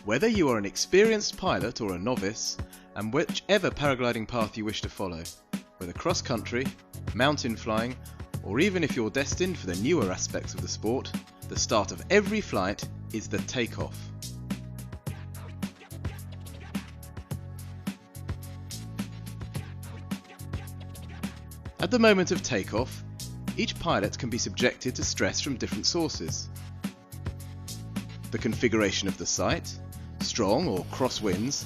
Whether you are an experienced pilot or a novice, and whichever paragliding path you wish to follow, whether cross-country, mountain flying, or even if you're destined for the newer aspects of the sport, the start of every flight is the takeoff. At the moment of takeoff, each pilot can be subjected to stress from different sources. The configuration of the site, strong or cross winds,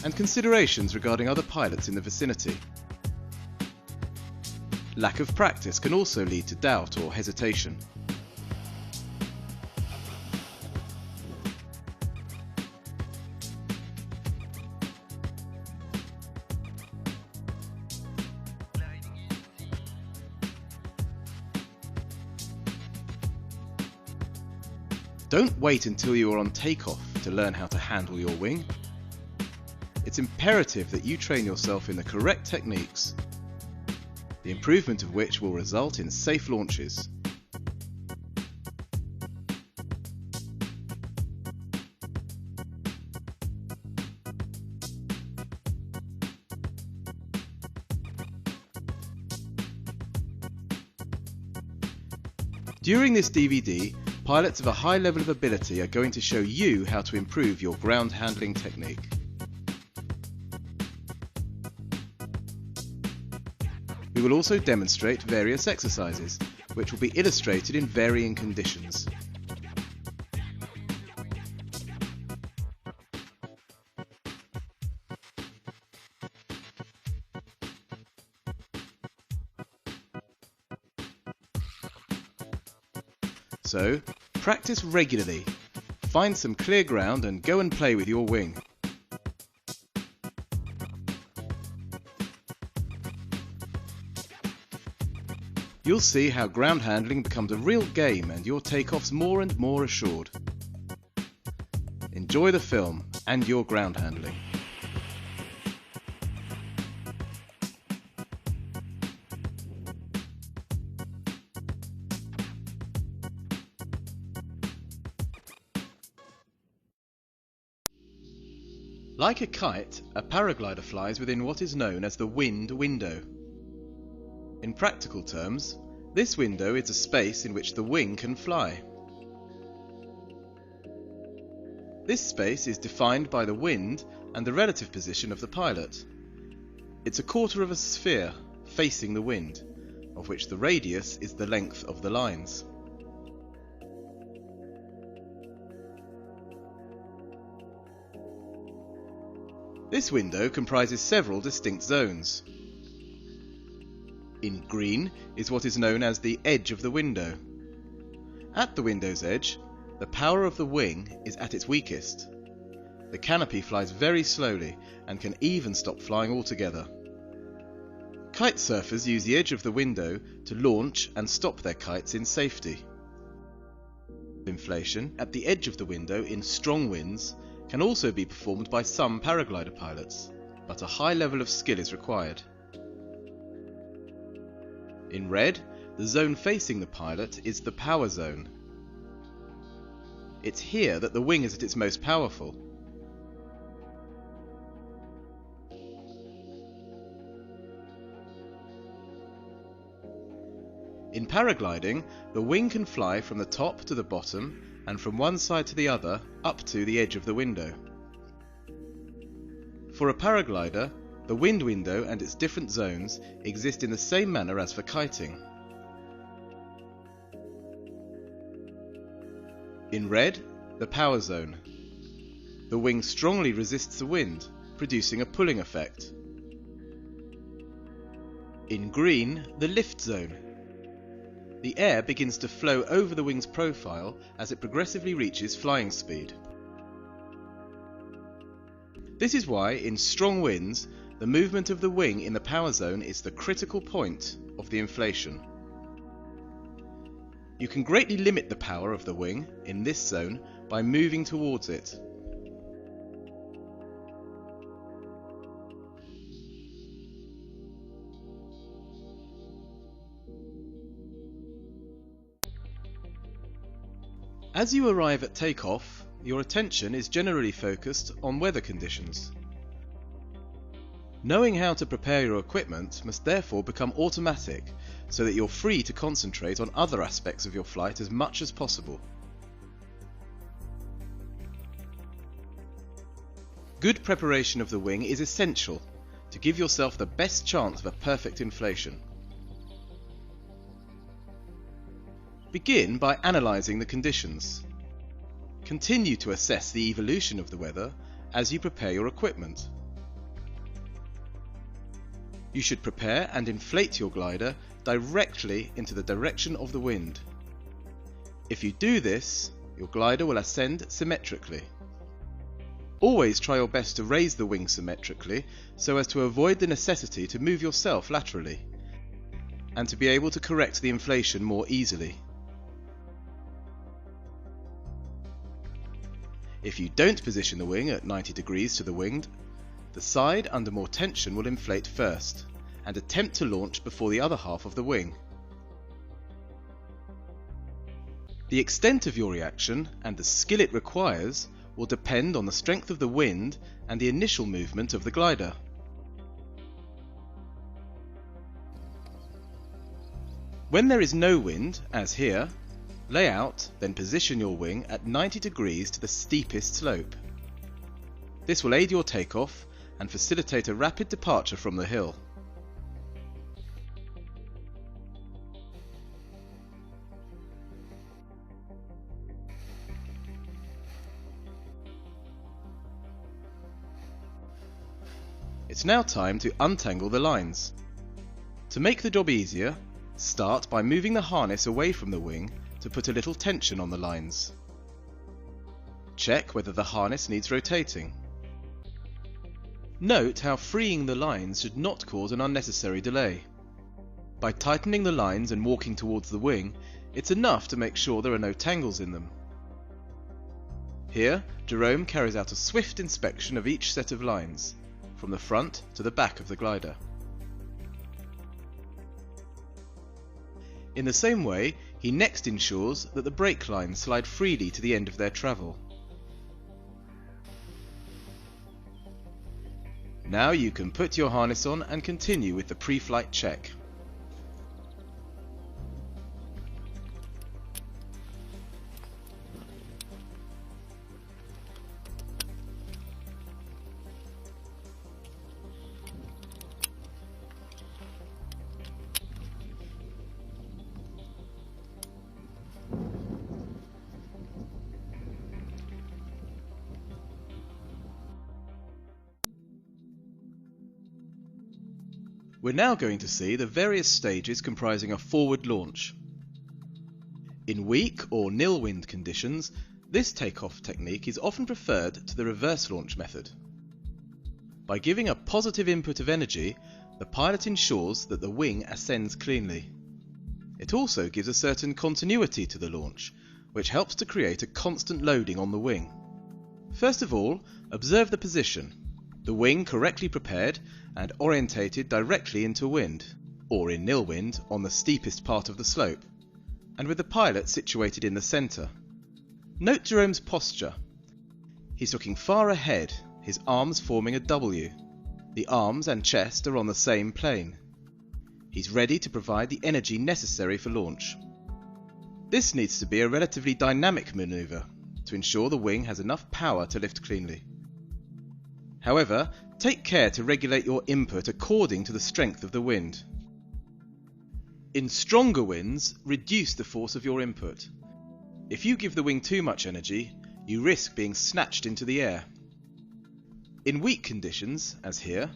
and considerations regarding other pilots in the vicinity. Lack of practice can also lead to doubt or hesitation. Don't wait until you are on takeoff to learn how to handle your wing. It's imperative that you train yourself in the correct techniques, the improvement of which will result in safe launches. During this DVD, pilots of a high level of ability are going to show you how to improve your ground handling technique. We will also demonstrate various exercises, which will be illustrated in varying conditions. So, practice regularly, find some clear ground and go and play with your wing. You'll see how ground handling becomes a real game and your takeoffs more and more assured. Enjoy the film and your ground handling. Like a kite, a paraglider flies within what is known as the wind window. In practical terms, this window is a space in which the wing can fly. This space is defined by the wind and the relative position of the pilot. It's a quarter of a sphere facing the wind, of which the radius is the length of the lines. This window comprises several distinct zones. In green is what is known as the edge of the window. At the window's edge, the power of the wing is at its weakest. The canopy flies very slowly and can even stop flying altogether. Kite surfers use the edge of the window to launch and stop their kites in safety. Inflation at the edge of the window in strong winds can also be performed by some paraglider pilots, but a high level of skill is required. In red, the zone facing the pilot is the power zone. It's here that the wing is at its most powerful. In paragliding, the wing can fly from the top to the bottom and from one side to the other up to the edge of the window. For a paraglider, the wind window and its different zones exist in the same manner as for kiting. In red, the power zone. The wing strongly resists the wind, producing a pulling effect. In green, the lift zone. The air begins to flow over the wing's profile as it progressively reaches flying speed. This is why, in strong winds, the movement of the wing in the power zone is the critical point of the inflation. You can greatly limit the power of the wing in this zone by moving towards it. As you arrive at takeoff, your attention is generally focused on weather conditions. Knowing how to prepare your equipment must therefore become automatic, so that you're free to concentrate on other aspects of your flight as much as possible. Good preparation of the wing is essential to give yourself the best chance of a perfect inflation. Begin by analysing the conditions. Continue to assess the evolution of the weather as you prepare your equipment. You should prepare and inflate your glider directly into the direction of the wind. If you do this, your glider will ascend symmetrically. Always try your best to raise the wing symmetrically so as to avoid the necessity to move yourself laterally, and to be able to correct the inflation more easily. If you don't position the wing at 90 degrees to the wind, the side under more tension will inflate first, and attempt to launch before the other half of the wing. The extent of your reaction and the skill it requires will depend on the strength of the wind and the initial movement of the glider. When there is no wind, as here, lay out, then position your wing at 90 degrees to the steepest slope. This will aid your takeoff and facilitate a rapid departure from the hill. It's now time to untangle the lines. To make the job easier, start by moving the harness away from the wing to put a little tension on the lines. Check whether the harness needs rotating. Note how freeing the lines should not cause an unnecessary delay. By tightening the lines and walking towards the wing, it's enough to make sure there are no tangles in them. Here, Jerome carries out a swift inspection of each set of lines, from the front to the back of the glider. In the same way, he next ensures that the brake lines slide freely to the end of their travel. Now you can put your harness on and continue with the pre-flight check. We're now going to see the various stages comprising a forward launch. In weak or nil wind conditions, this takeoff technique is often preferred to the reverse launch method. By giving a positive input of energy, the pilot ensures that the wing ascends cleanly. It also gives a certain continuity to the launch, which helps to create a constant loading on the wing. First of all, observe the position. The wing correctly prepared and orientated directly into wind, or in nil wind on the steepest part of the slope, and with the pilot situated in the centre. Note Jerome's posture. He's looking far ahead, his arms forming a W. The arms and chest are on the same plane. He's ready to provide the energy necessary for launch. This needs to be a relatively dynamic manoeuvre to ensure the wing has enough power to lift cleanly. However, take care to regulate your input according to the strength of the wind. In stronger winds, reduce the force of your input. If you give the wing too much energy, you risk being snatched into the air. In weak conditions, as here,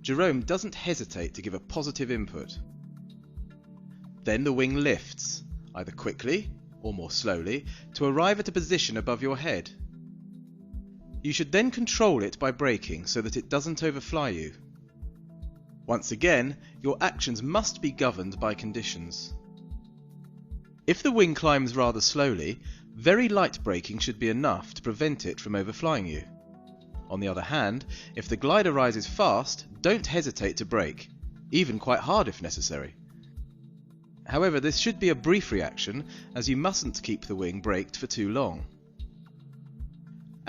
Jerome doesn't hesitate to give a positive input. Then the wing lifts, either quickly or more slowly, to arrive at a position above your head. You should then control it by braking so that it doesn't overfly you. Once again, your actions must be governed by conditions. If the wing climbs rather slowly, very light braking should be enough to prevent it from overflying you. On the other hand, if the glider rises fast, don't hesitate to brake, even quite hard if necessary. However, this should be a brief reaction, as you mustn't keep the wing braked for too long.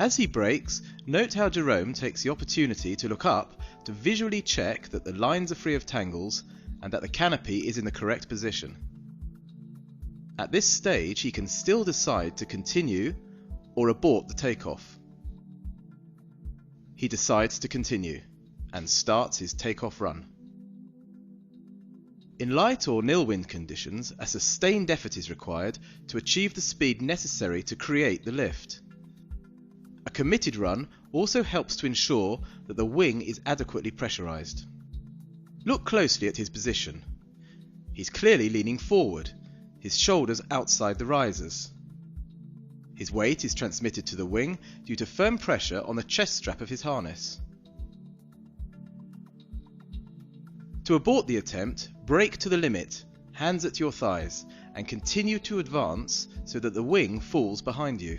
As he brakes, note how Jerome takes the opportunity to look up to visually check that the lines are free of tangles and that the canopy is in the correct position. At this stage, he can still decide to continue or abort the takeoff. He decides to continue and starts his takeoff run. In light or nil wind conditions, a sustained effort is required to achieve the speed necessary to create the lift. A committed run also helps to ensure that the wing is adequately pressurized. Look closely at his position. He's clearly leaning forward, his shoulders outside the risers. His weight is transmitted to the wing due to firm pressure on the chest strap of his harness. To abort the attempt, brake to the limit, hands at your thighs, and continue to advance so that the wing falls behind you.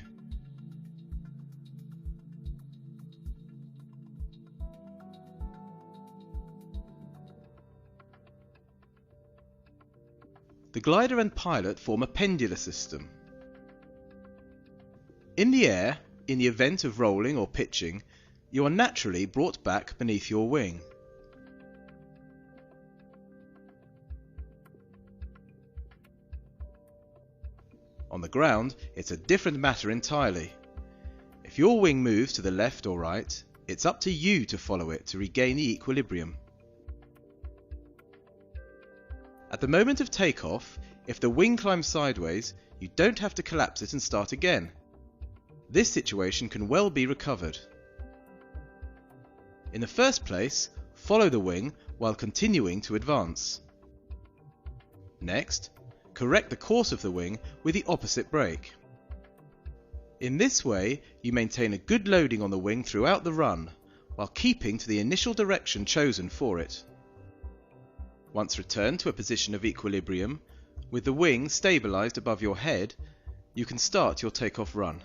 The glider and pilot form a pendular system. In the air, in the event of rolling or pitching, you are naturally brought back beneath your wing. On the ground, it's a different matter entirely. If your wing moves to the left or right, it's up to you to follow it to regain the equilibrium. At the moment of takeoff, if the wing climbs sideways, you don't have to collapse it and start again. This situation can well be recovered. In the first place, follow the wing while continuing to advance. Next, correct the course of the wing with the opposite brake. In this way, you maintain a good loading on the wing throughout the run, while keeping to the initial direction chosen for it. Once returned to a position of equilibrium, with the wing stabilized above your head, you can start your takeoff run.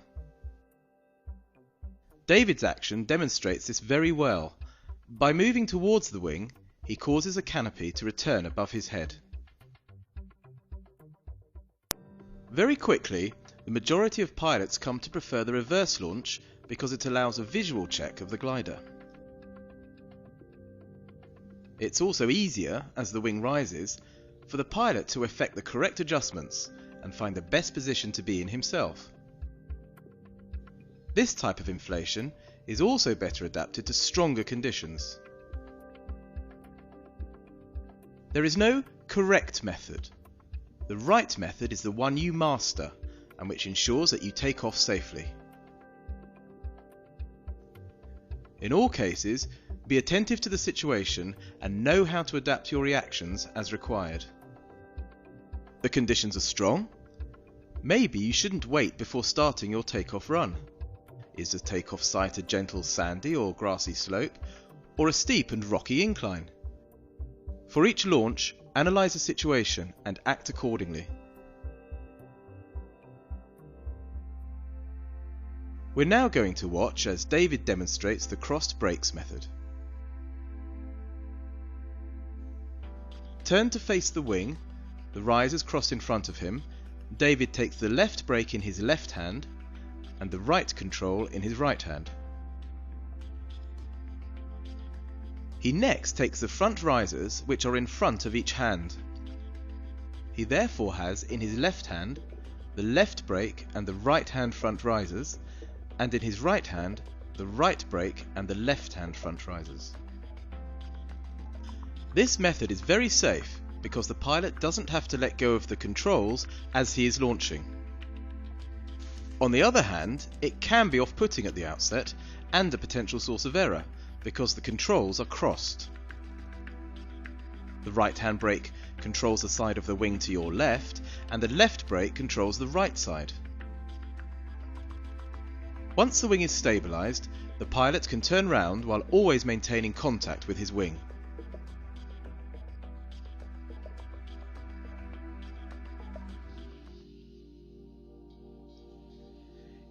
David's action demonstrates this very well. By moving towards the wing, he causes a canopy to return above his head. Very quickly, the majority of pilots come to prefer the reverse launch because it allows a visual check of the glider. It's also easier, as the wing rises, for the pilot to effect the correct adjustments and find the best position to be in himself. This type of inflation is also better adapted to stronger conditions. There is no correct method. The right method is the one you master and which ensures that you take off safely. In all cases, be attentive to the situation and know how to adapt your reactions as required. The conditions are strong? Maybe you shouldn't wait before starting your takeoff run. Is the takeoff site a gentle sandy or grassy slope, or a steep and rocky incline? For each launch, analyze the situation and act accordingly. We're now going to watch as David demonstrates the crossed brakes method. Turn to face the wing, the risers crossed in front of him. David takes the left brake in his left hand and the right control in his right hand. He next takes the front risers which are in front of each hand. He therefore has in his left hand the left brake and the right hand front risers, and in his right hand the right brake and the left hand front risers. This method is very safe because the pilot doesn't have to let go of the controls as he is launching. On the other hand, it can be off-putting at the outset and a potential source of error because the controls are crossed. The right hand brake controls the side of the wing to your left and the left brake controls the right side. Once the wing is stabilized, the pilot can turn round while always maintaining contact with his wing.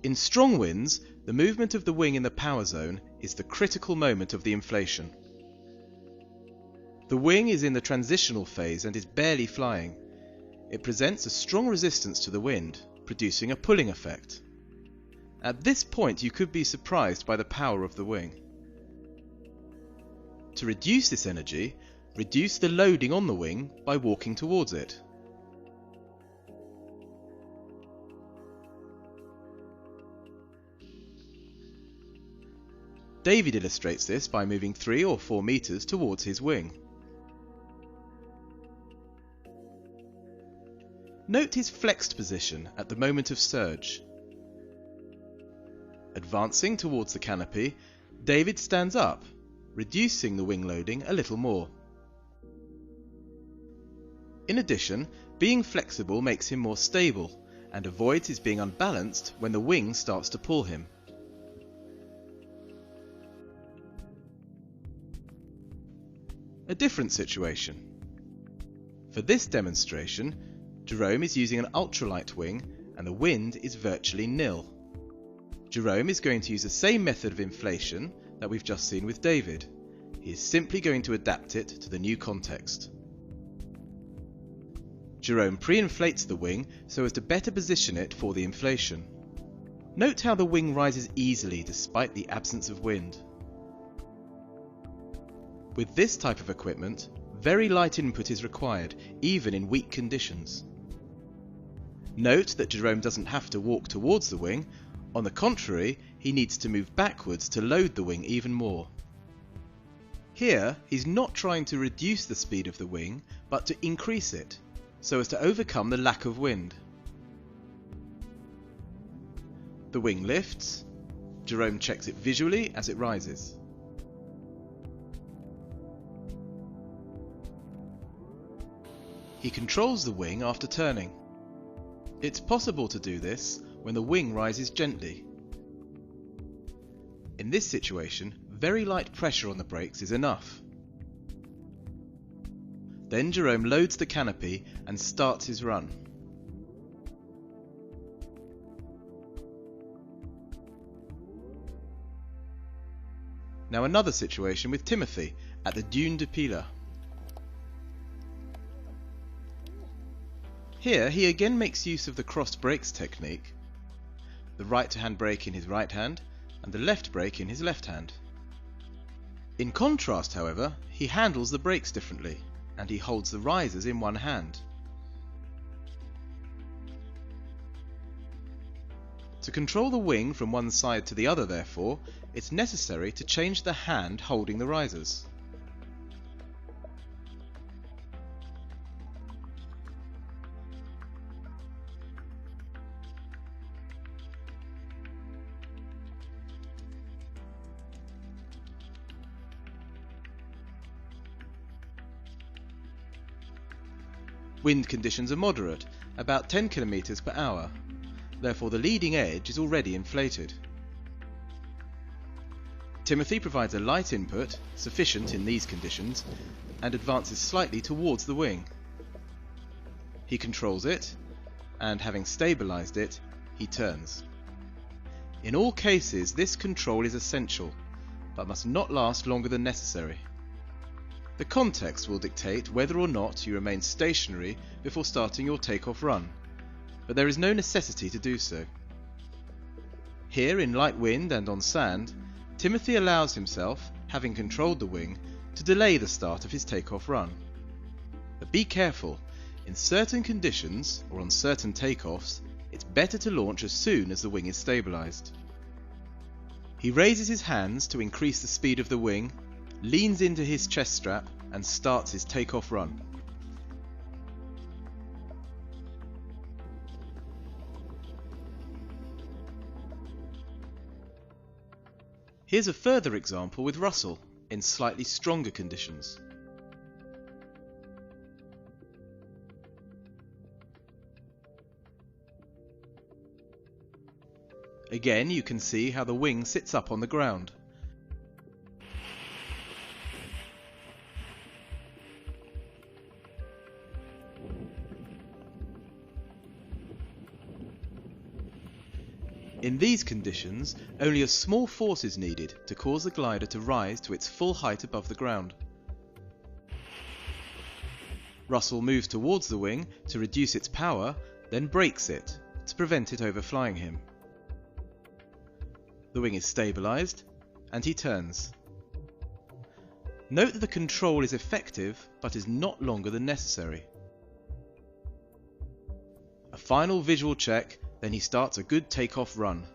In strong winds, the movement of the wing in the power zone is the critical moment of the inflation. The wing is in the transitional phase and is barely flying. It presents a strong resistance to the wind, producing a pulling effect. At this point you could be surprised by the power of the wing. To reduce this energy, reduce the loading on the wing by walking towards it. David illustrates this by moving 3 or 4 meters towards his wing. Note his flexed position at the moment of surge. Advancing towards the canopy, David stands up, reducing the wing loading a little more. In addition, being flexible makes him more stable and avoids his being unbalanced when the wing starts to pull him. A different situation. For this demonstration, Jerome is using an ultralight wing and the wind is virtually nil. Jerome is going to use the same method of inflation that we've just seen with David. He is simply going to adapt it to the new context. Jerome pre-inflates the wing so as to better position it for the inflation. Note how the wing rises easily despite the absence of wind. With this type of equipment, very light input is required, even in weak conditions. Note that Jerome doesn't have to walk towards the wing. On the contrary, he needs to move backwards to load the wing even more. Here, he's not trying to reduce the speed of the wing, but to increase it, so as to overcome the lack of wind. The wing lifts. Jerome checks it visually as it rises. He controls the wing after turning. It's possible to do this when the wing rises gently. In this situation, very light pressure on the brakes is enough. Then Jerome loads the canopy and starts his run. Now another situation with Timothy at the Dune de Pila. Here he again makes use of the crossed brakes technique, the right hand brake in his right hand and the left brake in his left hand. In contrast, however, he handles the brakes differently and he holds the risers in one hand. To control the wing from one side to the other, therefore, it's necessary to change the hand holding the risers. Wind conditions are moderate, about 10 km per hour. Therefore the leading edge is already inflated. Timothy provides a light input, sufficient in these conditions, and advances slightly towards the wing. He controls it, and having stabilised it, he turns. In all cases this control is essential, but must not last longer than necessary. The context will dictate whether or not you remain stationary before starting your takeoff run, but there is no necessity to do so. Here in light wind and on sand, Timothy allows himself, having controlled the wing, to delay the start of his takeoff run. But be careful, in certain conditions or on certain takeoffs, it's better to launch as soon as the wing is stabilised. He raises his hands to increase the speed of the wing, leans into his chest strap and starts his takeoff run. Here's a further example with Russell in slightly stronger conditions. Again, you can see how the wing sits up on the ground. In these conditions, only a small force is needed to cause the glider to rise to its full height above the ground. Russell moves towards the wing to reduce its power, then brakes it to prevent it overflying him. the wing is stabilised, and he turns. Note that the control is effective, but is not longer than necessary. A final visual check, then he starts a good takeoff run.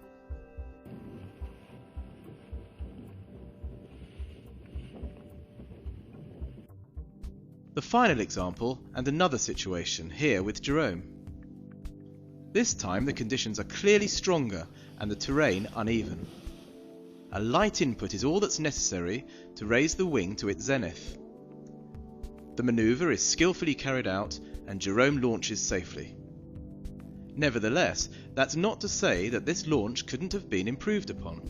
The final example, and another situation, here with Jerome. This time the conditions are clearly stronger and the terrain uneven. A light input is all that's necessary to raise the wing to its zenith. The manoeuvre is skillfully carried out and Jerome launches safely. Nevertheless, that's not to say that this launch couldn't have been improved upon.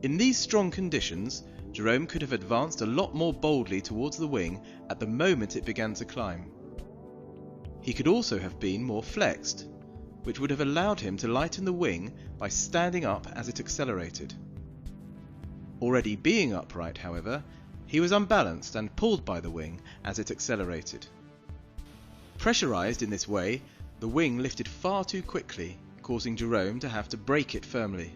In these strong conditions, Jerome could have advanced a lot more boldly towards the wing at the moment it began to climb. He could also have been more flexed, which would have allowed him to lighten the wing by standing up as it accelerated. Already being upright, however, he was unbalanced and pulled by the wing as it accelerated. Pressurized in this way, the wing lifted far too quickly, causing Jerome to have to brake it firmly.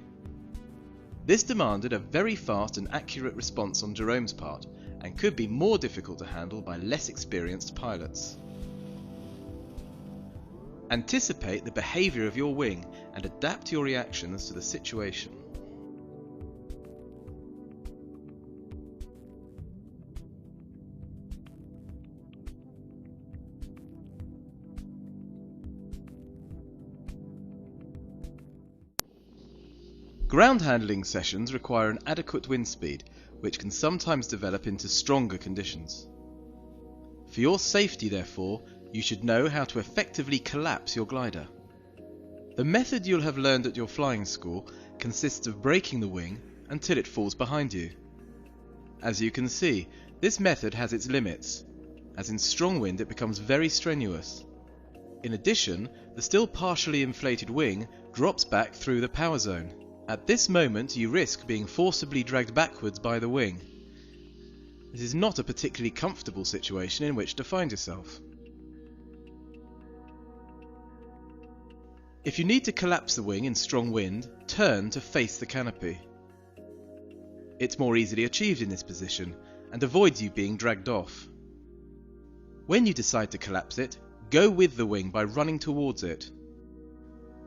This demanded a very fast and accurate response on Jerome's part, and could be more difficult to handle by less experienced pilots. Anticipate the behaviour of your wing and adapt your reactions to the situation. Ground handling sessions require an adequate wind speed, which can sometimes develop into stronger conditions. For your safety, therefore, you should know how to effectively collapse your glider. The method you'll have learned at your flying school consists of braking the wing until it falls behind you. As you can see, this method has its limits, as in strong wind it becomes very strenuous. In addition, the still partially inflated wing drops back through the power zone. At this moment you risk being forcibly dragged backwards by the wing. This is not a particularly comfortable situation in which to find yourself. If you need to collapse the wing in strong wind, turn to face the canopy. It's more easily achieved in this position and avoids you being dragged off. When you decide to collapse it, go with the wing by running towards it.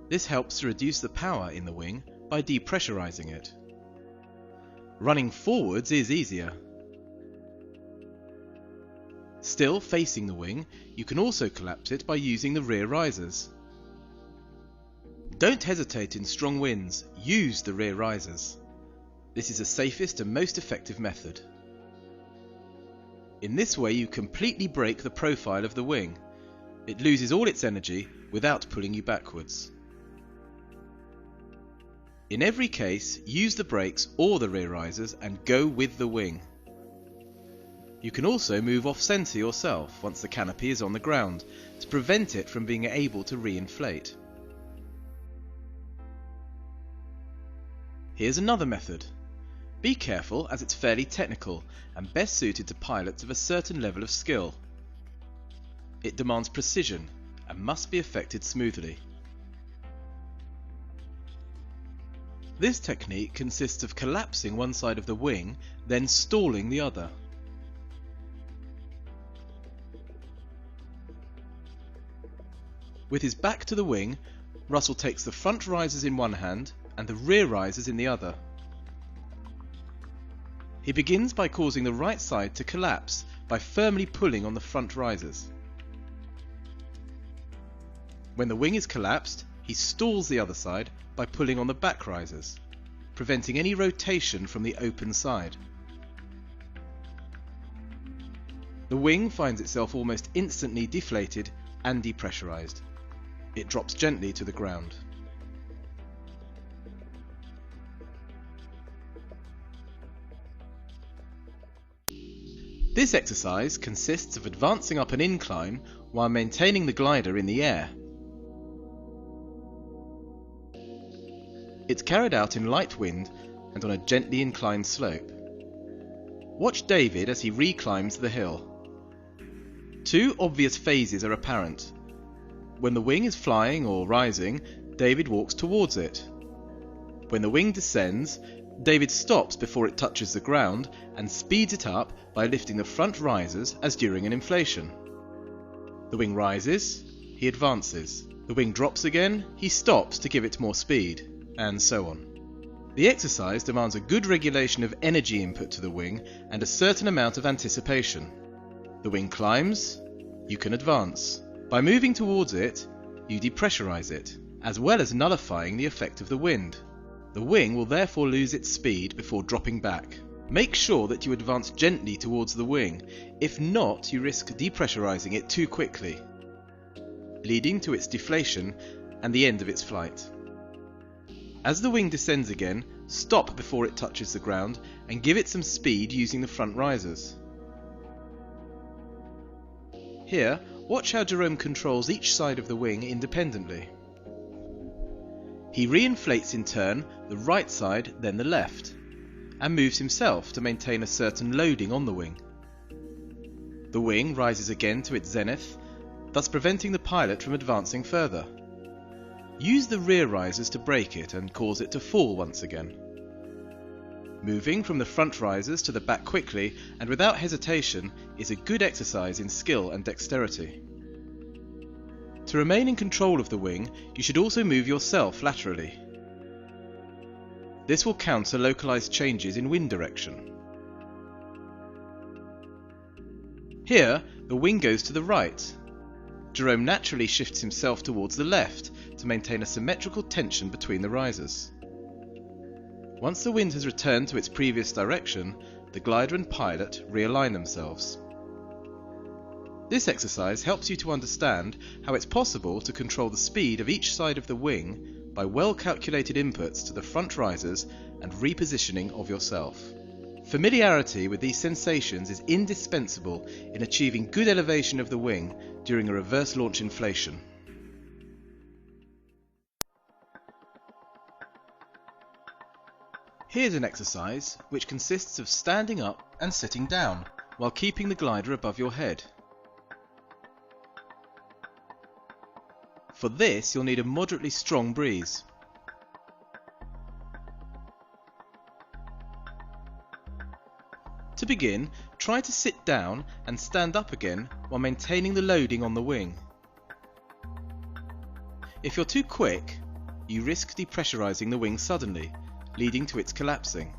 This helps to reduce the power in the wing by depressurizing it. Running forwards is easier. Still facing the wing, you can also collapse it by using the rear risers. Don't hesitate in strong winds, use the rear risers. This is the safest and most effective method. In this way you completely break the profile of the wing. It loses all its energy without pulling you backwards. In every case, use the brakes or the rear risers and go with the wing. You can also move off centre yourself once the canopy is on the ground to prevent it from being able to re-inflate. Here's another method. Be careful as it's fairly technical and best suited to pilots of a certain level of skill. It demands precision and must be effected smoothly. This technique consists of collapsing one side of the wing, then stalling the other. With his back to the wing, Russell takes the front risers in one hand and the rear risers in the other. He begins by causing the right side to collapse by firmly pulling on the front risers. When the wing is collapsed, he stalls the other side by pulling on the back risers, preventing any rotation from the open side. The wing finds itself almost instantly deflated and depressurized. It drops gently to the ground. This exercise consists of advancing up an incline while maintaining the glider in the air. It's carried out in light wind and on a gently inclined slope. Watch David as he reclimbs the hill. Two obvious phases are apparent. When the wing is flying or rising, David walks towards it. When the wing descends, David stops before it touches the ground and speeds it up by lifting the front risers as during an inflation. The wing rises, he advances. The wing drops again, he stops to give it more speed, and so on. The exercise demands a good regulation of energy input to the wing and a certain amount of anticipation. The wing climbs, you can advance. By moving towards it, you depressurize it, as well as nullifying the effect of the wind. The wing will therefore lose its speed before dropping back. Make sure that you advance gently towards the wing, if not you risk depressurizing it too quickly, leading to its deflation and the end of its flight. As the wing descends again, stop before it touches the ground and give it some speed using the front risers. Here, watch how Jerome controls each side of the wing independently. He reinflates in turn the right side, then the left, and moves himself to maintain a certain loading on the wing. The wing rises again to its zenith, thus preventing the pilot from advancing further. Use the rear risers to brake it and cause it to fall once again. Moving from the front risers to the back quickly and without hesitation is a good exercise in skill and dexterity. To remain in control of the wing, you should also move yourself laterally. This will counter localized changes in wind direction. Here, the wing goes to the right. Jerome naturally shifts himself towards the left to maintain a symmetrical tension between the risers. Once the wind has returned to its previous direction, the glider and pilot realign themselves. This exercise helps you to understand how it's possible to control the speed of each side of the wing by well-calculated inputs to the front risers and repositioning of yourself. Familiarity with these sensations is indispensable in achieving good elevation of the wing during a reverse launch inflation. Here's an exercise which consists of standing up and sitting down while keeping the glider above your head. For this, you'll need a moderately strong breeze. To begin, try to sit down and stand up again while maintaining the loading on the wing. If you're too quick, you risk depressurizing the wing suddenly, leading to its collapsing.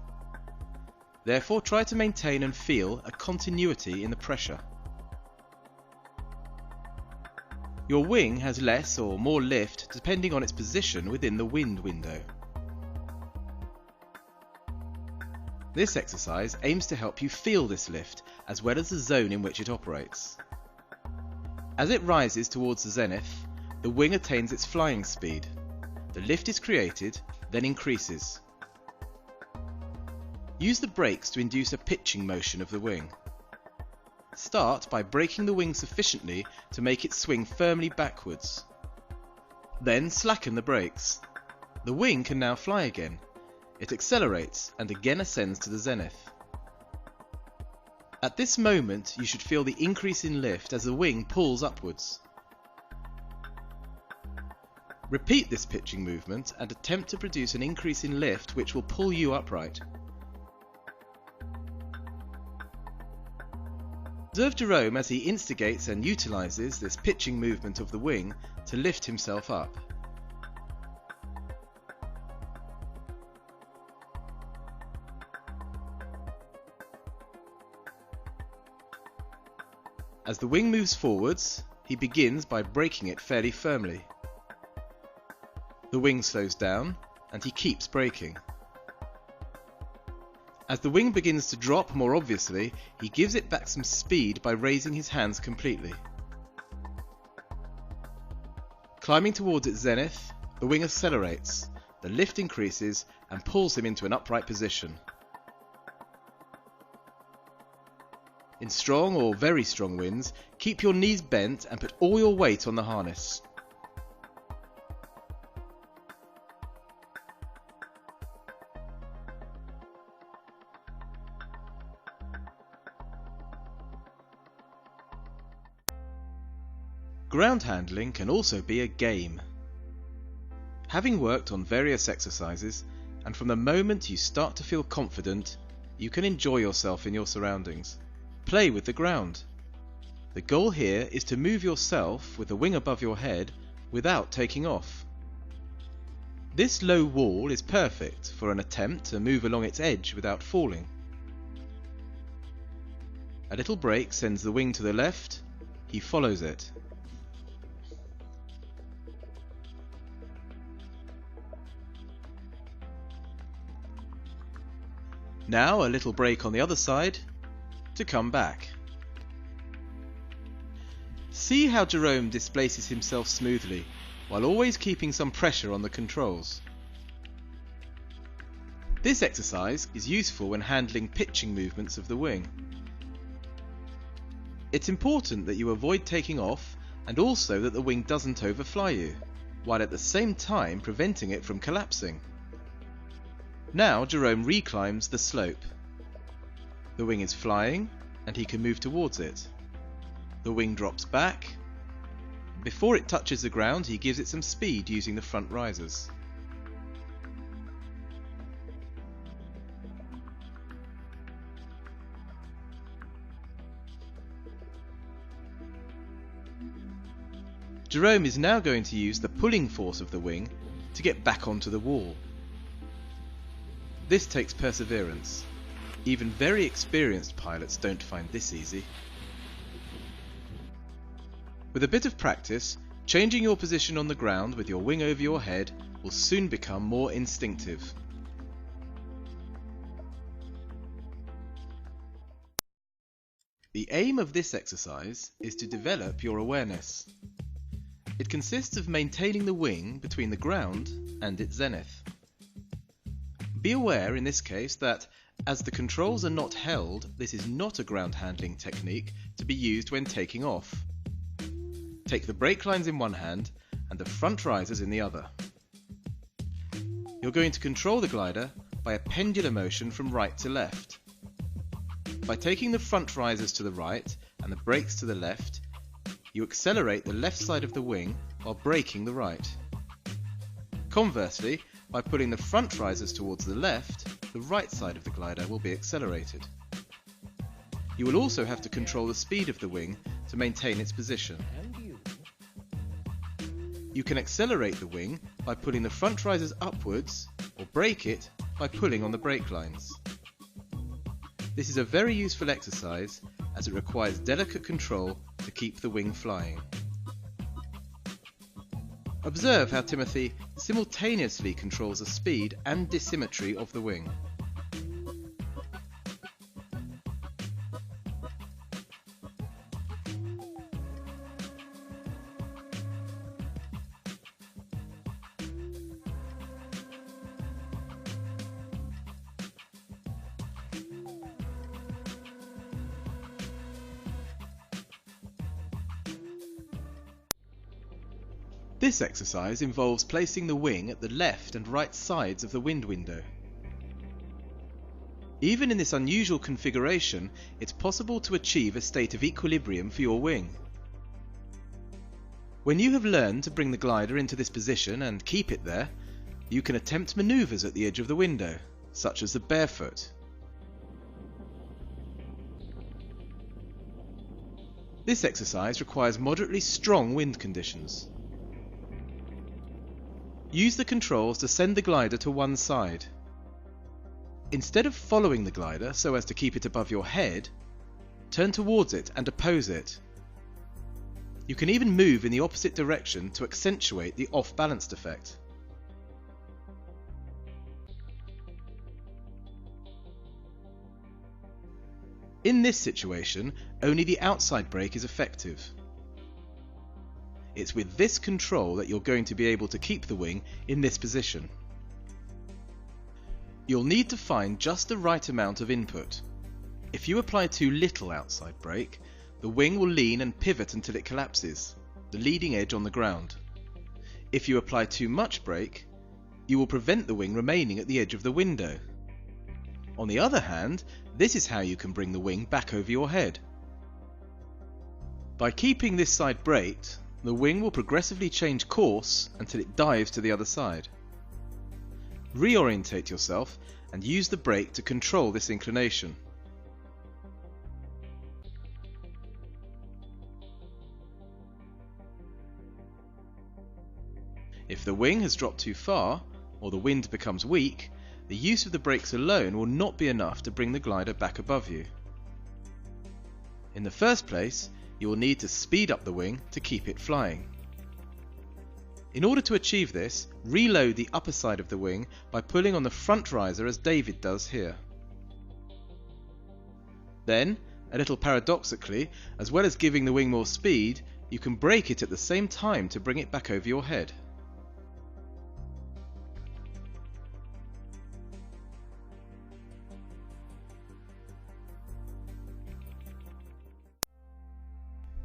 Therefore, try to maintain and feel a continuity in the pressure. Your wing has less or more lift depending on its position within the wind window. This exercise aims to help you feel this lift as well as the zone in which it operates. As it rises towards the zenith, the wing attains its flying speed. The lift is created, then increases. Use the brakes to induce a pitching motion of the wing. Start by braking the wing sufficiently to make it swing firmly backwards. Then slacken the brakes. The wing can now fly again. It accelerates and again ascends to the zenith. At this moment, you should feel the increase in lift as the wing pulls upwards. Repeat this pitching movement and attempt to produce an increase in lift which will pull you upright. Observe Jerome as he instigates and utilizes this pitching movement of the wing to lift himself up. As the wing moves forwards, he begins by braking it fairly firmly. The wing slows down and he keeps braking. As the wing begins to drop more obviously, he gives it back some speed by raising his hands completely. Climbing towards its zenith, the wing accelerates, the lift increases and pulls him into an upright position. In strong or very strong winds, keep your knees bent and put all your weight on the harness. Ground handling can also be a game. Having worked on various exercises, and from the moment you start to feel confident, you can enjoy yourself in your surroundings. Play with the ground. The goal here is to move yourself with the wing above your head without taking off. This low wall is perfect for an attempt to move along its edge without falling. A little break sends the wing to the left, he follows it. Now a little break on the other side to come back. See how Jerome displaces himself smoothly while always keeping some pressure on the controls. This exercise is useful when handling pitching movements of the wing. It's important that you avoid taking off and also that the wing doesn't overfly you, while at the same time preventing it from collapsing. Now Jerome reclimbs the slope. The wing is flying and he can move towards it. The wing drops back. Before it touches the ground, he gives it some speed using the front risers. Jerome is now going to use the pulling force of the wing to get back onto the wall. This takes perseverance. Even very experienced pilots don't find this easy. With a bit of practice, changing your position on the ground with your wing over your head will soon become more instinctive. The aim of this exercise is to develop your awareness. It consists of maintaining the wing between the ground and its zenith. Be aware in this case that, as the controls are not held, this is not a ground handling technique to be used when taking off. Take the brake lines in one hand and the front risers in the other. You're going to control the glider by a pendular motion from right to left. By taking the front risers to the right and the brakes to the left, you accelerate the left side of the wing while braking the right. Conversely, by pulling the front risers towards the left, the right side of the glider will be accelerated. You will also have to control the speed of the wing to maintain its position. You can accelerate the wing by pulling the front risers upwards, or brake it by pulling on the brake lines. This is a very useful exercise as it requires delicate control to keep the wing flying. Observe how Timothy simultaneously controls the speed and dissymmetry of the wing. This exercise involves placing the wing at the left and right sides of the wind window. Even in this unusual configuration, it's possible to achieve a state of equilibrium for your wing. When you have learned to bring the glider into this position and keep it there, you can attempt maneuvers at the edge of the window, such as the barefoot. This exercise requires moderately strong wind conditions. Use the controls to send the glider to one side. Instead of following the glider so as to keep it above your head, turn towards it and oppose it. You can even move in the opposite direction to accentuate the off-balanced effect. In this situation, only the outside brake is effective. It's with this control that you're going to be able to keep the wing in this position. You'll need to find just the right amount of input. If you apply too little outside brake, the wing will lean and pivot until it collapses, the leading edge on the ground. If you apply too much brake, you will prevent the wing remaining at the edge of the window. On the other hand, this is how you can bring the wing back over your head. By keeping this side braked, the wing will progressively change course until it dives to the other side. Reorientate yourself and use the brake to control this inclination. If the wing has dropped too far, or the wind becomes weak, the use of the brakes alone will not be enough to bring the glider back above you. In the first place, you will need to speed up the wing to keep it flying. In order to achieve this, reload the upper side of the wing by pulling on the front riser as David does here. Then, a little paradoxically, as well as giving the wing more speed, you can brake it at the same time to bring it back over your head.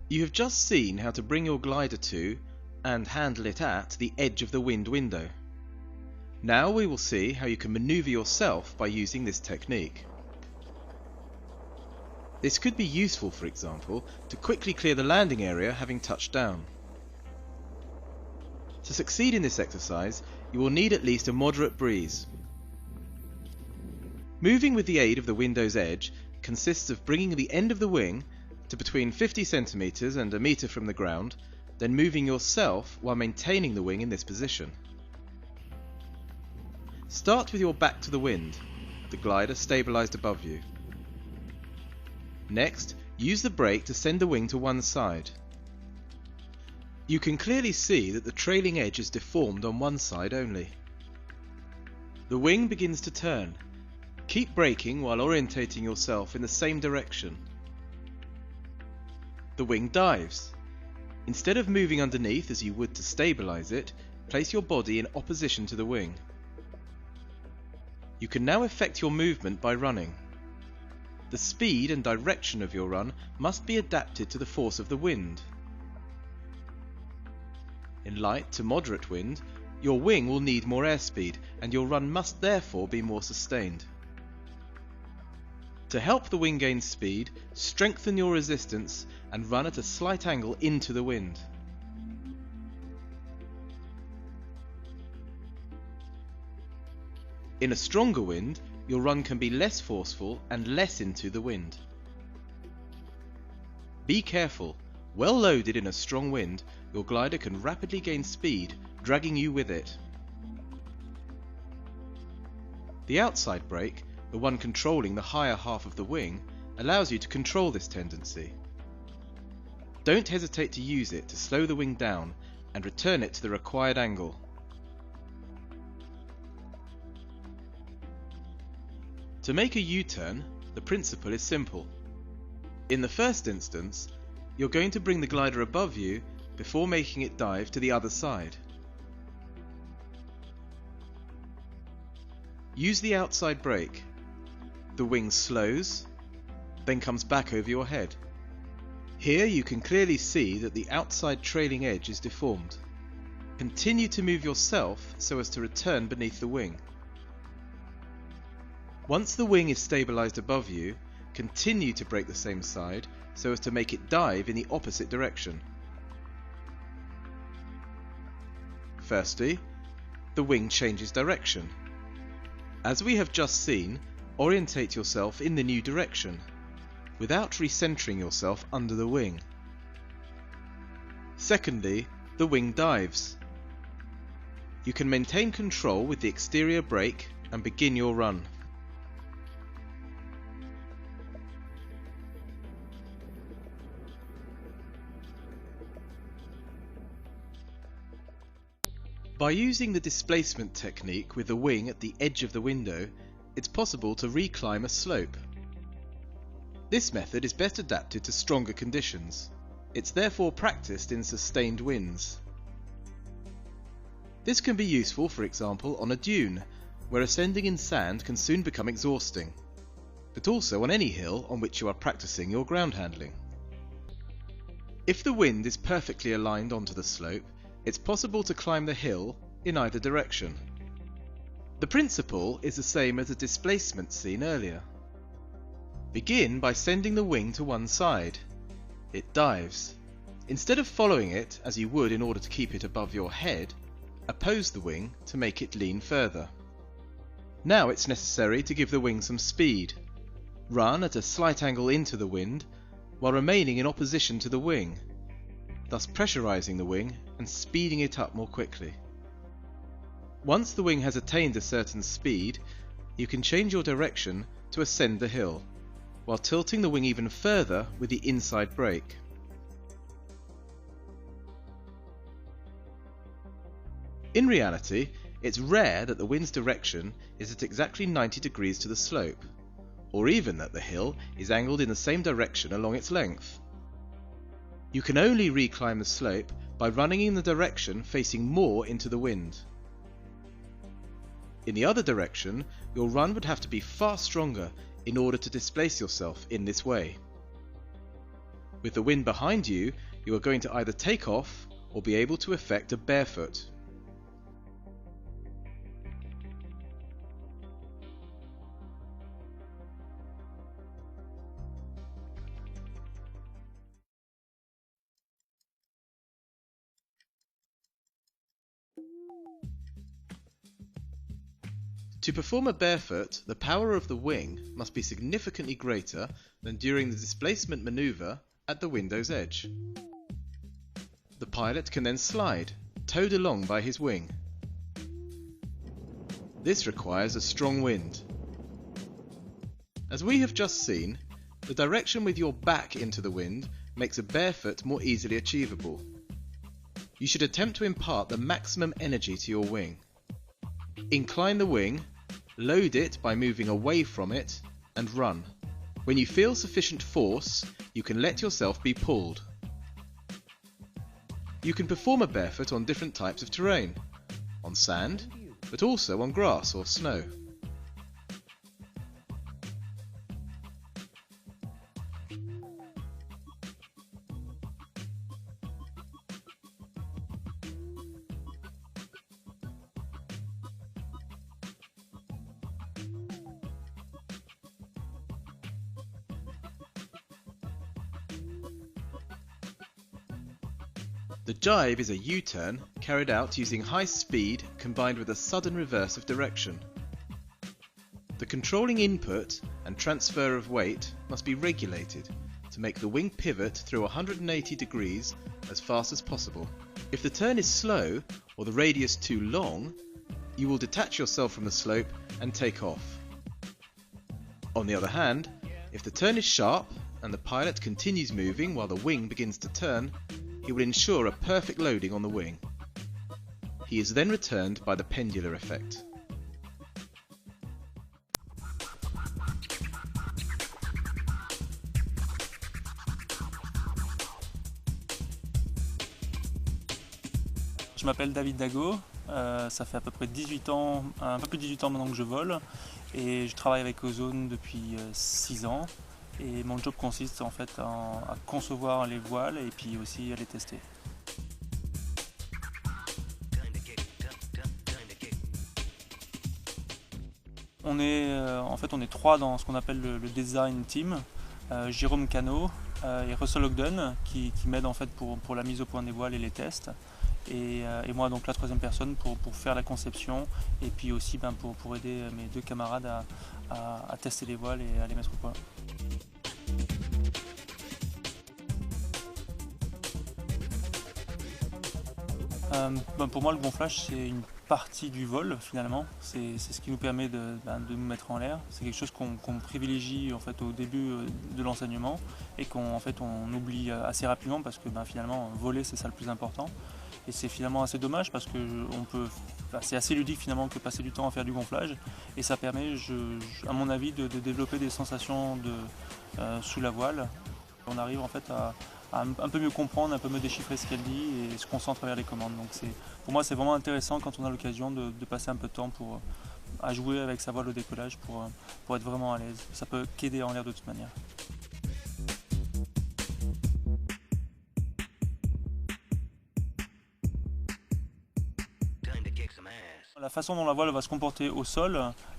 You have just seen how to bring your glider to, and handle it at, the edge of the wind window. Now we will see how you can maneuver yourself by using this technique. This could be useful, for example, to quickly clear the landing area having touched down. To succeed in this exercise, you will need at least a moderate breeze. Moving with the aid of the window's edge consists of bringing the end of the wing to between 50 centimeters and a meter from the ground, then moving yourself while maintaining the wing in this position. Start with your back to the wind, the glider stabilized above you. Next, use the brake to send the wing to one side. You can clearly see that the trailing edge is deformed on one side only. The wing begins to turn. Keep braking while orientating yourself in the same direction. The wing dives. Instead of moving underneath as you would to stabilize it, place your body in opposition to the wing. You can now effect your movement by running. The speed and direction of your run must be adapted to the force of the wind. In light to moderate wind, your wing will need more airspeed and your run must therefore be more sustained. To help the wing gain speed, strengthen your resistance and run at a slight angle into the wind. In a stronger wind, your run can be less forceful and less into the wind. Be careful. Well loaded in a strong wind, your glider can rapidly gain speed, dragging you with it. The outside brake, the one controlling the higher half of the wing, allows you to control this tendency. Don't hesitate to use it to slow the wing down and return it to the required angle. To make a U-turn, the principle is simple. In the first instance, you're going to bring the glider above you before making it dive to the other side. Use the outside brake. The wing slows, then comes back over your head. Here you can clearly see that the outside trailing edge is deformed. Continue to move yourself so as to return beneath the wing. Once the wing is stabilized above you, continue to brake the same side so as to make it dive in the opposite direction. Firstly, the wing changes direction. As we have just seen, orientate yourself in the new direction, without recentering yourself under the wing. Secondly, the wing dives. You can maintain control with the exterior brake and begin your run. By using the displacement technique with the wing at the edge of the window, it's possible to reclimb a slope. This method is best adapted to stronger conditions. It's therefore practiced in sustained winds. This can be useful, for example, on a dune, where ascending in sand can soon become exhausting, but also on any hill on which you are practicing your ground handling. If the wind is perfectly aligned onto the slope, it's possible to climb the hill in either direction. The principle is the same as the displacement seen earlier. Begin by sending the wing to one side. It dives. Instead of following it as you would in order to keep it above your head, oppose the wing to make it lean further. Now it's necessary to give the wing some speed. Run at a slight angle into the wind while remaining in opposition to the wing, thus pressurizing the wing and speeding it up more quickly. Once the wing has attained a certain speed, you can change your direction to ascend the hill, while tilting the wing even further with the inside brake. In reality, it's rare that the wind's direction is at exactly 90 degrees to the slope, or even that the hill is angled in the same direction along its length. You can only reclimb the slope by running in the direction facing more into the wind. In the other direction, your run would have to be far stronger in order to displace yourself in this way. With the wind behind you, you are going to either take off or be able to effect a barefoot. To perform a barefoot, the power of the wing must be significantly greater than during the displacement maneuver at the window's edge. The pilot can then slide, towed along by his wing. This requires a strong wind. As we have just seen, the direction with your back into the wind makes a barefoot more easily achievable. You should attempt to impart the maximum energy to your wing. Incline the wing, load it by moving away from it, and run. When you feel sufficient force, you can let yourself be pulled. You can perform a barefoot on different types of terrain, on sand, but also on grass or snow. The jibe is a U-turn carried out using high speed combined with a sudden reverse of direction. The controlling input and transfer of weight must be regulated to make the wing pivot through 180 degrees as fast as possible. If the turn is slow or the radius too long, you will detach yourself from the slope and take off. On the other hand, if the turn is sharp and the pilot continues moving while the wing begins to turn, he will ensure a perfect loading on the wing. He is then returned by the pendular effect. Je m'appelle David Dago, ça fait à peu près 18 ans, un peu plus de 18 ans maintenant que je vole et je travaille avec Ozone depuis 6 ans. Et mon job consiste en fait à concevoir les voiles et puis aussi à les tester. On est trois dans ce qu'on appelle le design team. Jérôme Cano et Russell Ogden qui m'aident en fait pour la mise au point des voiles et les tests. Et moi donc la troisième personne pour faire la conception et puis aussi pour aider mes deux camarades à tester les voiles et à les mettre au point. Pour moi le gonflage c'est une partie du vol finalement, c'est ce qui nous permet de nous mettre en l'air. C'est quelque chose qu'on privilégie en fait au début de l'enseignement et on oublie assez rapidement parce que finalement voler c'est ça le plus important. Et c'est finalement assez dommage parce que c'est assez ludique finalement que passer du temps à faire du gonflage et ça permet, à mon avis, de développer des sensations sous la voile. On arrive en fait à un peu mieux comprendre, un peu mieux déchiffrer ce qu'elle dit et se concentrer vers les commandes. Donc pour moi c'est vraiment intéressant quand on a l'occasion de passer un peu de temps à jouer avec sa voile au décollage pour être vraiment à l'aise. Ça peut qu'aider en l'air de toute manière. La façon dont la voile va se comporter au sol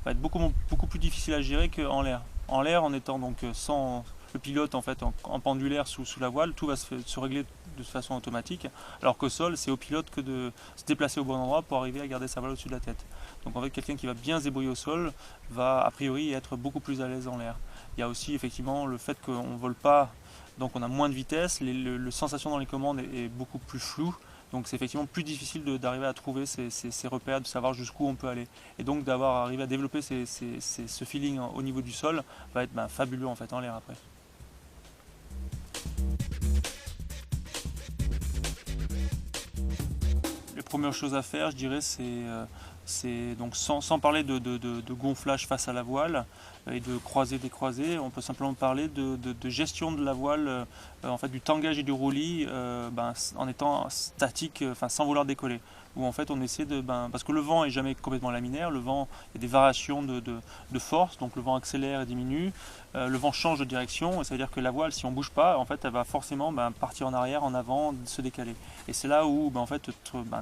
va être beaucoup plus difficile à gérer qu'en l'air. En l'air, en étant donc sans le pilote en fait en pendulaire sous la voile, tout va se régler de façon automatique, alors qu'au sol, c'est au pilote que de se déplacer au bon endroit pour arriver à garder sa voile au-dessus de la tête. Donc en fait, quelqu'un qui va bien se débrouiller au sol va a priori être beaucoup plus à l'aise en l'air. Il y a aussi effectivement le fait qu'on ne vole pas, donc on a moins de vitesse, le sensation dans les commandes est beaucoup plus floue. Donc c'est effectivement plus difficile d'arriver à trouver ces repères, de savoir jusqu'où on peut aller. Et donc d'avoir arrivé à développer ce feeling au niveau du sol va être fabuleux en fait en l'air après. Les premières choses à faire, je dirais, c'est donc sans parler de gonflage face à la voile et de croisé décroisé, on peut simplement parler de gestion de la voile, en fait du tangage et du roulis, en étant statique, sans vouloir décoller. Où en fait on essaie parce que le vent est jamais complètement laminaire, le vent, il y a des variations de force, donc le vent accélère et diminue, le vent change de direction, et ça veut dire que la voile, si on bouge pas, en fait elle va forcément partir en arrière, en avant, se décaler. Et c'est là où en fait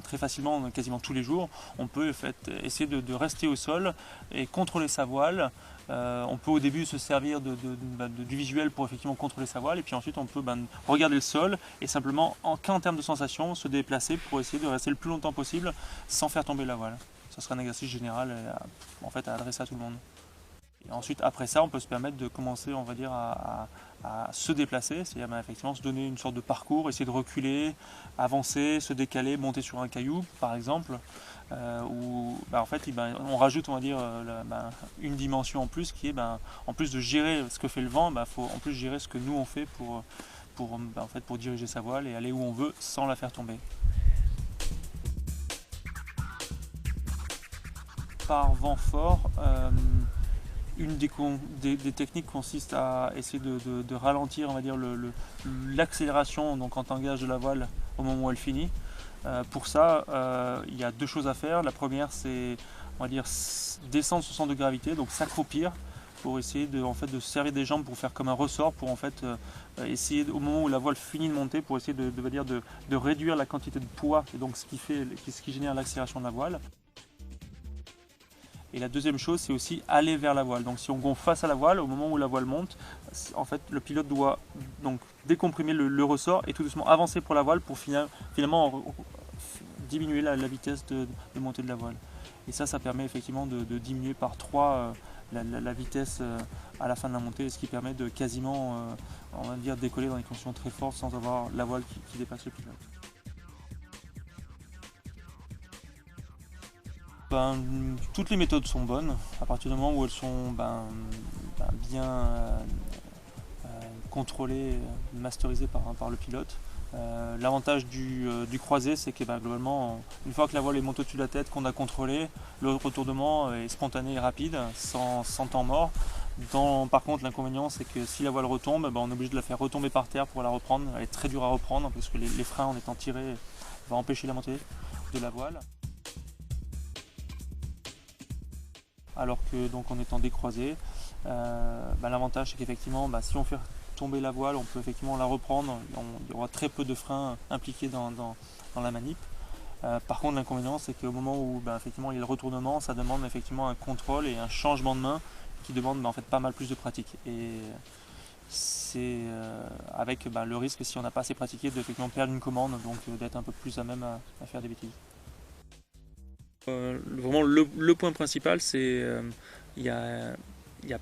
très facilement, quasiment tous les jours, on peut en fait essayer de rester au sol et contrôler sa voile. On peut au début se servir du visuel pour effectivement contrôler sa voile, et puis ensuite on peut regarder le sol et simplement qu'en termes de sensation se déplacer pour essayer de rester le plus longtemps possible sans faire tomber la voile. Ça sera un exercice général en fait à adresser à tout le monde. Et ensuite après ça on peut se permettre de commencer, on va dire, à se déplacer, c'est-à-dire effectivement se donner une sorte de parcours, essayer de reculer, avancer, se décaler, monter sur un caillou par exemple. Où en fait on rajoute, on va dire, une dimension en plus qui est en plus de gérer ce que fait le vent, faut en plus gérer ce que nous on fait pour diriger sa voile et aller où on veut sans la faire tomber. Par vent fort, une des techniques consiste à essayer de ralentir, on va dire, l'accélération donc en tangage de la voile au moment où elle finit. Pour ça, il y a deux choses à faire. La première, c'est, on va dire, descendre son centre de gravité, donc s'accroupir pour essayer de se servir des jambes pour faire comme un ressort, pour en fait essayer au moment où la voile finit de monter, pour essayer de réduire la quantité de poids et donc ce qui génère l'accélération de la voile. Et la deuxième chose, c'est aussi aller vers la voile. Donc si on gonfle face à la voile, au moment où la voile monte, en fait le pilote doit donc décomprimer le ressort et tout doucement avancer pour la voile pour finalement diminuer la vitesse de montée de la voile. Et ça permet effectivement de diminuer par 3 la vitesse à la fin de la montée, ce qui permet de quasiment, on va dire, décoller dans des conditions très fortes sans avoir la voile qui dépasse le pilote. Toutes les méthodes sont bonnes à partir du moment où elles sont bien contrôlées, masterisées par le pilote. L'avantage du croisé, c'est que globalement, une fois que la voile est montée au-dessus de la tête, qu'on a contrôlé, le retournement est spontané et rapide, sans temps mort. Par contre, l'inconvénient, c'est que si la voile retombe, on est obligé de la faire retomber par terre pour la reprendre. Elle est très dure à reprendre parce que les freins, en étant tirés, vont empêcher la montée de la voile. Alors que donc en étant décroisé, l'avantage c'est qu'effectivement si on fait tomber la voile, on peut effectivement la reprendre, il y aura très peu de freins impliqués dans la manip. Par contre l'inconvénient c'est qu'au moment où effectivement il y a le retournement, ça demande effectivement un contrôle et un changement de main qui demande en fait pas mal plus de pratique. Et c'est avec le risque, si on n'a pas assez pratiqué, de effectivement perdre une commande, donc d'être un peu plus à même à faire des bêtises. Vraiment le point principal, c'est il y a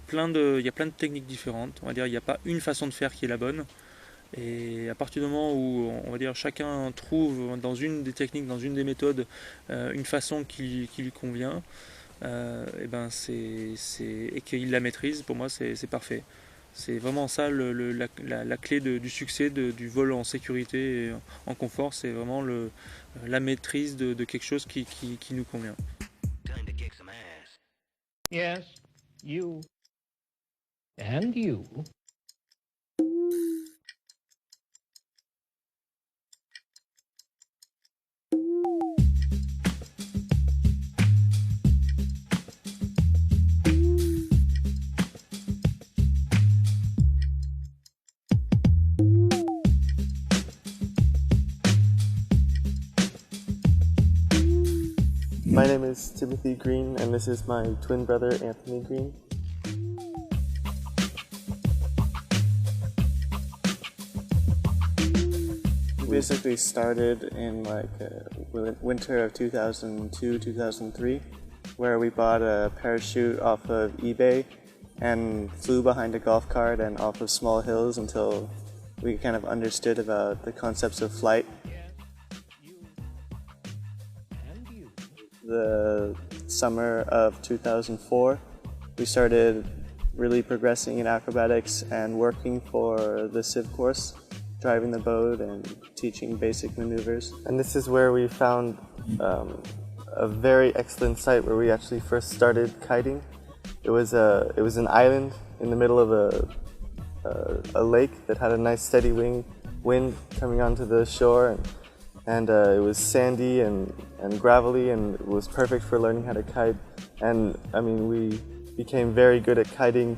plein de techniques différentes. On va dire il n'y a pas une façon de faire qui est la bonne. Et à partir du moment où on va dire chacun trouve dans une des techniques, dans une des méthodes, une façon qui lui convient, et qu'il la maîtrise, pour moi c'est parfait. C'est vraiment ça la clé du succès du vol en sécurité et en confort, c'est vraiment la maîtrise de quelque chose qui nous convient. Yes, you. And you. My name is Timothy Green, and this is my twin brother, Anthony Green. basically started in like winter of 2002, 2003, where we bought a parachute off of eBay and flew behind a golf cart and off of small hills until we kind of understood about the concepts of flight. The summer of 2004, we started really progressing in acrobatics and working for the civ course, driving the boat and teaching basic maneuvers. And this is where we found a very excellent site where we actually first started kiting. It was an island in the middle of a lake that had a nice steady wind coming onto the shore, and it was sandy and gravelly, and it was perfect for learning how to kite. And I mean, we became very good at kiting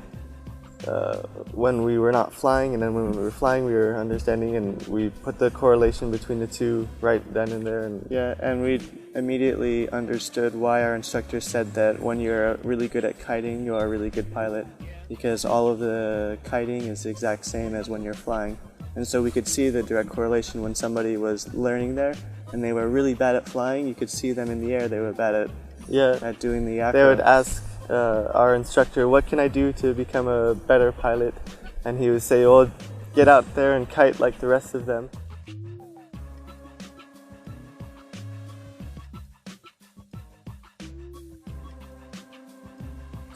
when we were not flying, and then when we were flying we were understanding, and we put the correlation between the two right then and there. And yeah, and we immediately understood why our instructor said that when you're really good at kiting, you're a really good pilot, because all of the kiting is the exact same as when you're flying. And so we could see the direct correlation when somebody was learning there and they were really bad at flying. You could see them in the air, they were bad at doing the acro. They would ask our instructor, what can I do to become a better pilot? And he would say, well, get out there and kite like the rest of them.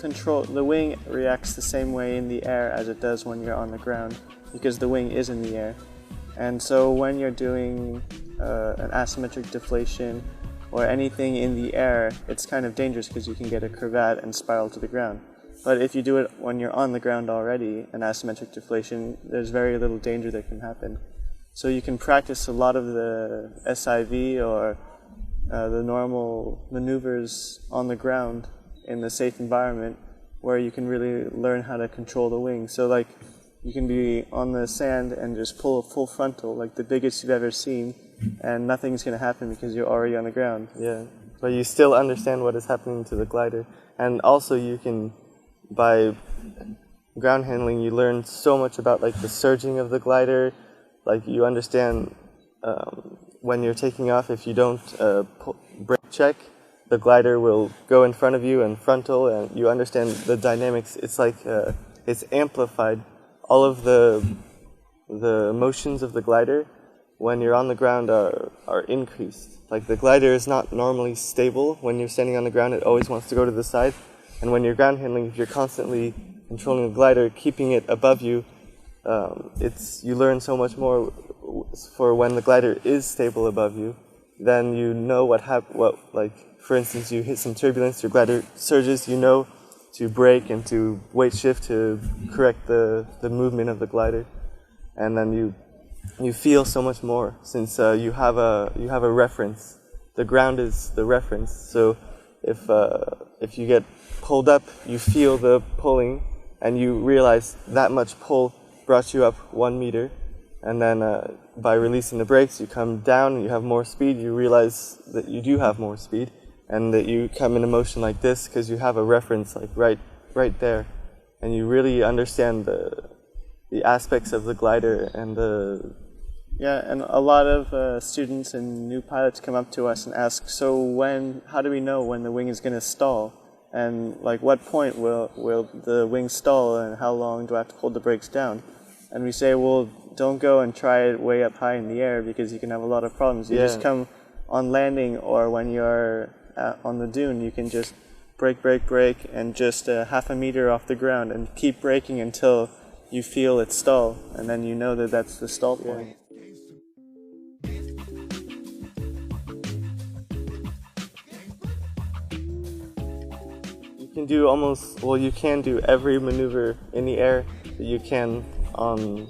The wing reacts the same way in the air as it does when you're on the ground, because the wing is in the air. And so when you're doing an asymmetric deflation or anything in the air, it's kind of dangerous because you can get a cravat and spiral to the ground. But if you do it when you're on the ground already, an asymmetric deflation, there's very little danger that can happen. So you can practice a lot of the SIV or the normal maneuvers on the ground in a safe environment where you can really learn how to control the wing. So like, you can be on the sand and just pull a full frontal, like the biggest you've ever seen, and nothing's going to happen because you're already on the ground. Yeah, but you still understand what is happening to the glider. And also you can, by ground handling, you learn so much about like the surging of the glider. Like you understand when you're taking off, if you don't brake check, the glider will go in front of you and frontal, and you understand the dynamics. It's like, it's amplified. All of the motions of the glider when you're on the ground are increased. Like the glider is not normally stable. When you're standing on the ground, it always wants to go to the side. And when you're ground handling, if you're constantly controlling the glider, keeping it above you, you learn so much more for when the glider is stable above you. Then you know like for instance, you hit some turbulence, your glider surges, you know to brake and to weight shift to correct the movement of the glider. And then you feel so much more since you have a reference. The ground is the reference. So if you get pulled up, you feel the pulling and you realize that much pull brought you up 1 meter. And then by releasing the brakes, you come down and you have more speed. You realize that you do have more speed, and that you come into motion like this because you have a reference like right there, and you really understand the aspects of the glider and and a lot of students and new pilots come up to us and ask, so how do we know when the wing is going to stall, and like what point will the wing stall, and how long do I have to hold the brakes down? And we say, well, don't go and try it way up high in the air because you can have a lot of problems. You just come on landing, or when you're on the dune, you can just brake, and just half a meter off the ground and keep braking until you feel it stall, and then you know that that's the stall point. You can do you can do every maneuver in the air that you can on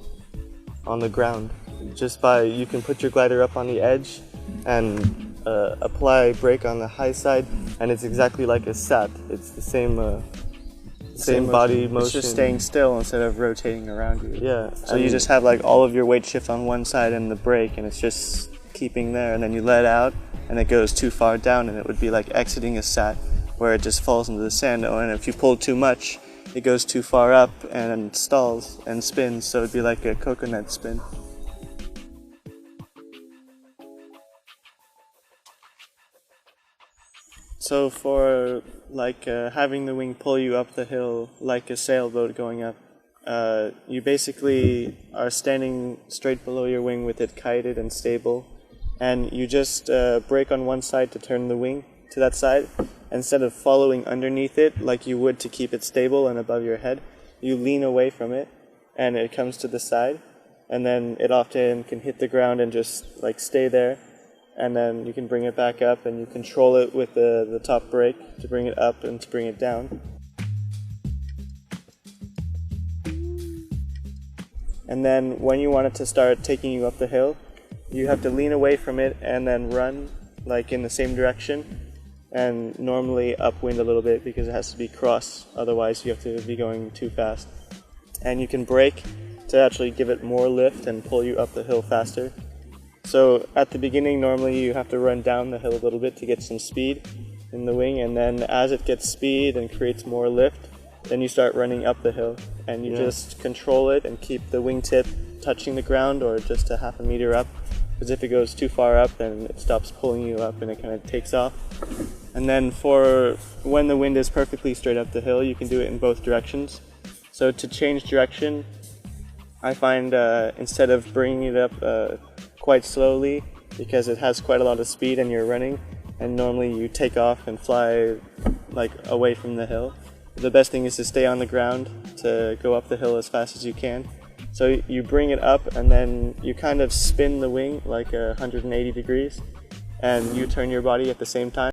the ground. You can put your glider up on the edge and apply brake on the high side, and it's exactly like a sat. It's the same body motion. It's just staying still instead of rotating around you. Yeah. So you just have like all of your weight shift on one side and the brake, and it's just keeping there, and then you let out and it goes too far down, and it would be like exiting a sat where it just falls into the sand. And if you pull too much, it goes too far up and stalls and spins, so it'd be like a coconut spin. So for like having the wing pull you up the hill like a sailboat going up, you basically are standing straight below your wing with it kited and stable, and you just brake on one side to turn the wing to that side. Instead of following underneath it like you would to keep it stable and above your head, you lean away from it and it comes to the side, and then it often can hit the ground and just like stay there, and then you can bring it back up and you control it with the top brake to bring it up and to bring it down. And then when you want it to start taking you up the hill, you have to lean away from it and then run like in the same direction, and normally upwind a little bit because it has to be cross, otherwise you have to be going too fast. And you can brake to actually give it more lift and pull you up the hill faster. So at the beginning, normally you have to run down the hill a little bit to get some speed in the wing, and then as it gets speed and creates more lift, then you start running up the hill, and you just control it and keep the wingtip touching the ground or just a half a meter up, because if it goes too far up, then it stops pulling you up and it kind of takes off. And then for when the wind is perfectly straight up the hill, you can do it in both directions. So to change direction, I find instead of bringing it up quite slowly, because it has quite a lot of speed and you're running, and normally you take off and fly like away from the hill, the best thing is to stay on the ground to go up the hill as fast as you can. So you bring it up and then you kind of spin the wing like 180 degrees, and you turn your body at the same time.